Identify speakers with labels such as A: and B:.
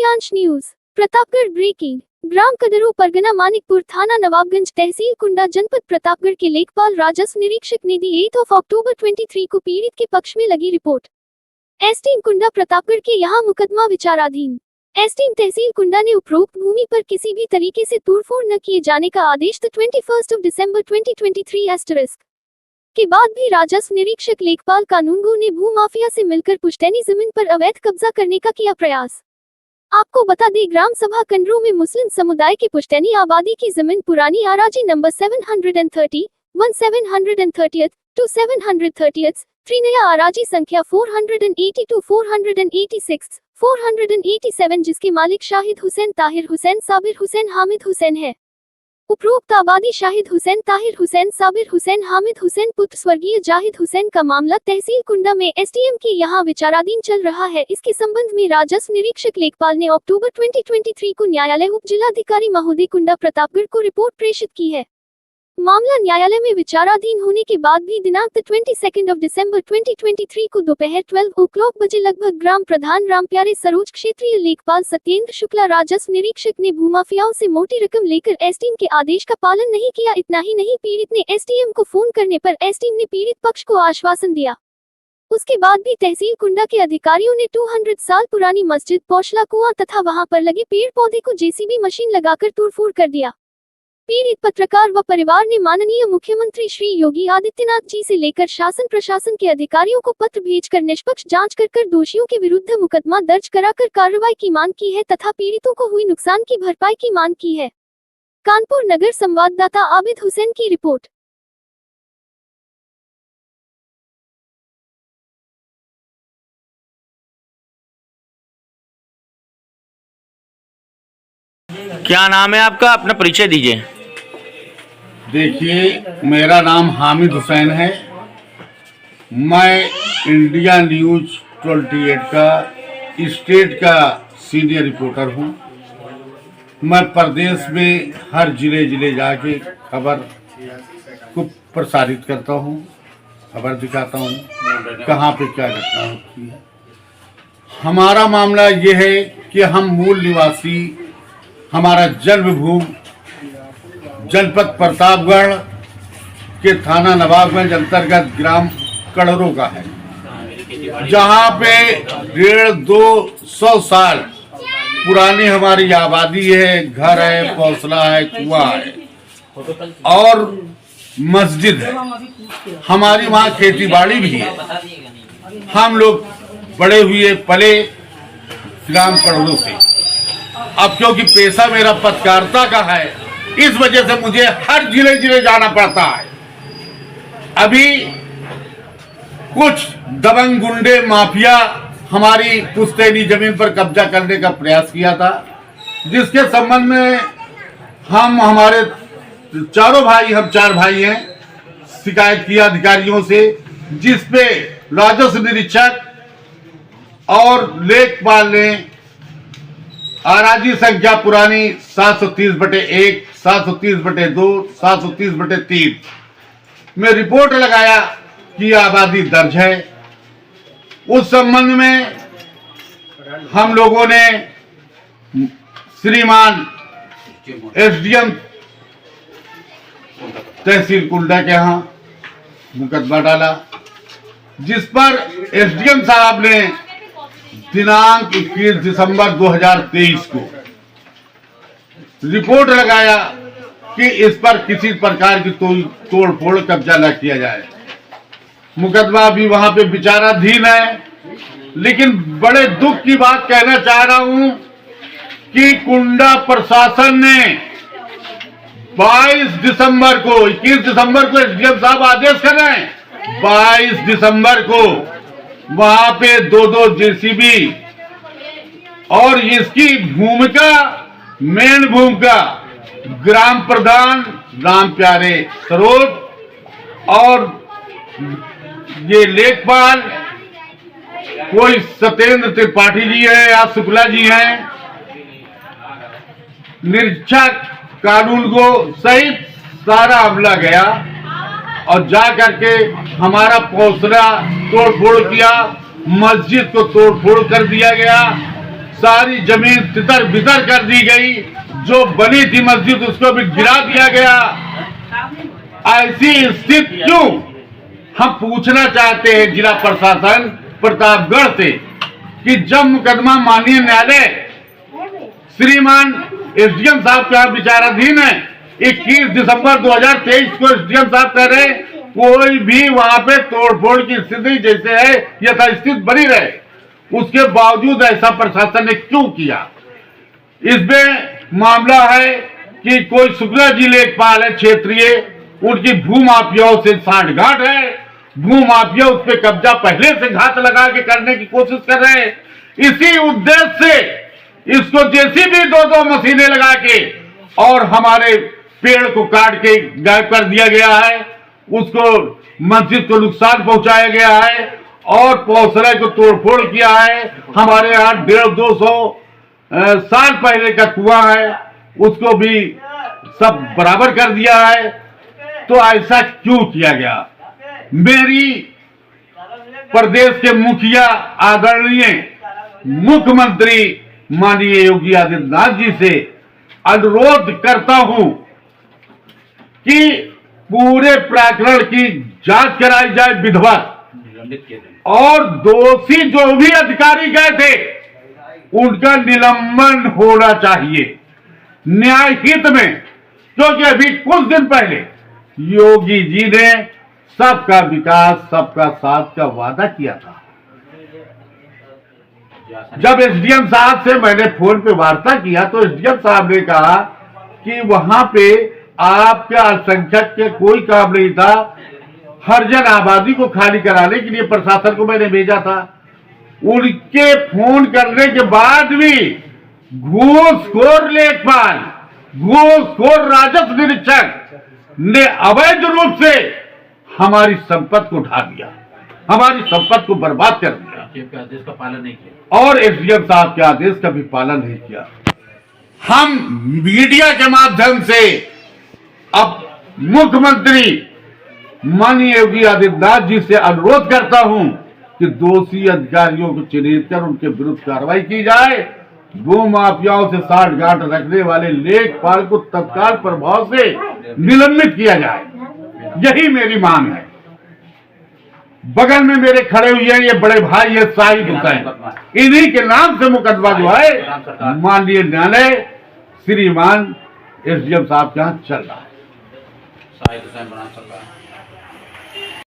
A: Satyansh news Pratapgarh breaking. ग्राम कदरू परगना मानिकपुर थाना नवाबगंज तहसील कुंडा जनपद प्रतापगढ़ के लेखपाल राजस्व निरीक्षक ने दी 8 अक्टूबर 23 को पीड़ित के पक्ष में लगी रिपोर्ट। एसटीएम कुंडा प्रतापगढ़ के यहाँ मुकदमा विचाराधीन। एसटीएम तहसील कुंडा ने उपरोक्त भूमि पर किसी भी तरीके से तोड़फोड़ न किए जाने का आदेश 21 दिसंबर 2023 के बाद भी राजस्व निरीक्षक लेखपाल कानूनगो ने भू माफिया से मिलकर पुश्तैनी जमीन पर अवैध कब्जा करने का किया प्रयास। आपको बता दें, ग्राम सभा कंडरू में मुस्लिम समुदाय की पुश्तैनी आबादी की जमीन पुरानी आराजी नंबर 730, 1730 to 730, त्रिनया आराजी संख्या 482, 486, 487 जिसके मालिक शाहिद हुसैन, ताहिर हुसैन, साबिर हुसैन, हामिद हुसैन है। उपरोक्त आबादी शाहिद हुसैन, ताहिर हुसैन, साबिर हुसैन, हामिद हुसैन पुत्र स्वर्गीय जाहिद हुसैन का मामला तहसील कुंडा में एसटीएम के यहाँ विचाराधीन चल रहा है। इसके संबंध में राजस्व निरीक्षक लेखपाल ने अक्टूबर 2023 को न्यायालय उप जिलाधिकारी महोदय कुंडा प्रतापगढ़ को रिपोर्ट प्रेषित की है। मामला न्यायालय में विचाराधीन होने के बाद भी दिनांक 22 दिसंबर 2023 को दोपहर 12 बजे लगभग ग्राम प्रधान रामप्यारे सरोज क्षेत्रीय लेखपाल सत्येंद्र शुक्ला राजस्व निरीक्षक ने भूमाफियाओं से मोटी रकम लेकर एसटीएम के आदेश का पालन नहीं किया। इतना ही नहीं, पीड़ित ने एसटीएम को फोन करने पर एसटीएम ने पीड़ित पक्ष को आश्वासन दिया। उसके बाद भी तहसील कुंडा के अधिकारियों ने 200 साल पुरानी मस्जिद, पौशला कुआं तथा वहां पर लगे पेड़ पौधे को जेसीबी मशीन लगाकर तोड़फोड़ कर दिया। पीड़ित पत्रकार व परिवार ने माननीय मुख्यमंत्री श्री योगी आदित्यनाथ जी से लेकर शासन प्रशासन के अधिकारियों को पत्र भेजकर निष्पक्ष जांच कर दोषियों के विरुद्ध मुकदमा दर्ज कराकर कार्रवाई की मांग की है तथा पीड़ितों को हुई नुकसान की भरपाई की मांग की है। कानपुर नगर संवाददाता आबिद हुसैन की रिपोर्ट।
B: क्या नाम है आपका? अपना परिचय दीजिए।
C: देखिए, मेरा नाम हामिद हुसैन है। मैं इंडिया न्यूज 28 का स्टेट का सीनियर रिपोर्टर हूँ। मैं प्रदेश में हर जिले जाके खबर को प्रसारित करता हूँ, खबर दिखाता हूँ कहाँ पे क्या घटना होती है। हमारा मामला ये है कि हम मूल निवासी, हमारा जन्मभूमि जनपद प्रतापगढ़ के थाना नवाबगंज अंतर्गत ग्राम कड़रों का है, जहाँ पे 150-200 साल पुरानी हमारी आबादी है, घर है, पौसला है, कुआं है और मस्जिद है। हमारी वहाँ खेती बाड़ी भी है। हम लोग बड़े हुए पले ग्राम कड़रों से। अब क्योंकि पेशा मेरा पत्रकारिता का है, इस वजह से मुझे हर जिले जाना पड़ता है। अभी कुछ दबंग गुंडे माफिया हमारी पुश्तैनी जमीन पर कब्जा करने का प्रयास किया था, जिसके संबंध में हमारे हम चार भाई हैं, शिकायत किया अधिकारियों से, जिसपे राजस्व निरीक्षक और लेखपाल ने आराजी संख्या पुरानी 730/1, 730/2, 730/3 में रिपोर्ट लगाया कि आबादी दर्ज है। उस संबंध में हम लोगों ने श्रीमान एसडीएम तहसील कुंडा के यहाँ मुकदमा डाला, जिस पर एसडीएम साहब ने दिनांक 21 दिसंबर 2023 को रिपोर्ट लगाया कि इस पर किसी प्रकार की तोड़फोड़ कब्जा न किया जाए। मुकदमा भी वहां पे विचाराधीन है। लेकिन बड़े दुख की बात कहना चाह रहा हूं कि कुंडा प्रशासन ने 22 दिसंबर को, 21 दिसंबर को एसडीएम साहब आदेश कर रहे हैं, 22 दिसंबर को वहां पे 2 जेसीबी और इसकी भूमिका, मेन भूमिका ग्राम प्रधान रामप्यारे सरोज और ये लेखपाल कोई सत्येंद्र त्रिपाठी जी है या शुक्ला जी हैं, निरीक्षक कानूनगो सहित सारा अमला गया और जा करके हमारा पौसला तोड़फोड़ किया, मस्जिद को तोड़फोड़ कर दिया गया, सारी जमीन तितर बितर कर दी गई, जो बनी थी मस्जिद उसको भी गिरा दिया गया। ऐसी स्थिति क्यों? हम पूछना चाहते हैं जिला प्रशासन प्रतापगढ़ से कि जब मुकदमा माननीय न्यायालय श्रीमान एसडीएम साहब का विचाराधीन है, 21 दिसंबर 2023 को एसडीएम साहब कह रहे कोई भी वहां पे तोड़फोड़ की स्थिति जैसे है यथास्थिति बनी रहे, उसके बावजूद ऐसा प्रशासन ने क्यों किया? इसमें मामला है कि कोई सुकला जी लेखपाल है क्षेत्रीय, उनकी भू माफियाओं से सांठगांठ है, भू माफिया उस पर कब्जा पहले से घात लगा के करने की कोशिश कर रहे हैं। इसी उद्देश्य से इसको जेसीबी 2-2 मशीनें लगा के और हमारे पेड़ को काट के गायब कर दिया गया है, उसको मस्जिद को नुकसान पहुंचाया गया है और पौसरे को तोड़फोड़ किया है। हमारे यहाँ 150-200 साल पहले का कुआं है, उसको भी सब बराबर कर दिया है। तो ऐसा क्यों किया गया? मेरी प्रदेश के मुखिया आदरणीय मुख्यमंत्री माननीय योगी आदित्यनाथ जी से अनुरोध करता हूं कि पूरे प्रकरण की जांच कराई जाए विधिवत, और दोषी जो भी अधिकारी गए थे उनका निलंबन होना चाहिए न्याय हित में, क्योंकि अभी कुछ दिन पहले योगी जी ने सबका विकास सबका साथ का वादा किया था। जब एसडीएम साहब से मैंने फोन पे वार्ता किया तो एसडीएम साहब ने कहा कि वहां पे आपके अल्पसंख्यक के कोई काम नहीं था, हरिजन आबादी को खाली कराने के लिए प्रशासन को मैंने भेजा था। उनके फोन करने के बाद भी घूसखोर लेखपाल, घूसखोर राजस्व निरीक्षक ने अवैध रूप से हमारी संपत्ति को ढा दिया, हमारी संपत्ति को बर्बाद कर दिया,
B: आदेश का पालन नहीं किया
C: और एसडीएम साहब के आदेश का भी पालन नहीं किया। हम मीडिया के माध्यम से अब मुख्यमंत्री माननीय योगी आदित्यनाथ जी से अनुरोध करता हूं कि दोषी अधिकारियों को चिन्हित कर उनके विरुद्ध कार्रवाई की जाए। भू माफियाओं से सांठगांठ रखने वाले लेखपाल को तत्काल प्रभाव से निलंबित किया जाए, यही मेरी मांग है। बगल में मेरे खड़े हुए हैं ये बड़े भाई है शाहिद हुसैन, इन्हीं के नाम से मुकदमा जो है माननीय न्यायालय श्रीमान एसडीएम साहब के यहाँ चल रहा है।
B: शाहिद हुसैन बना चल रहा है।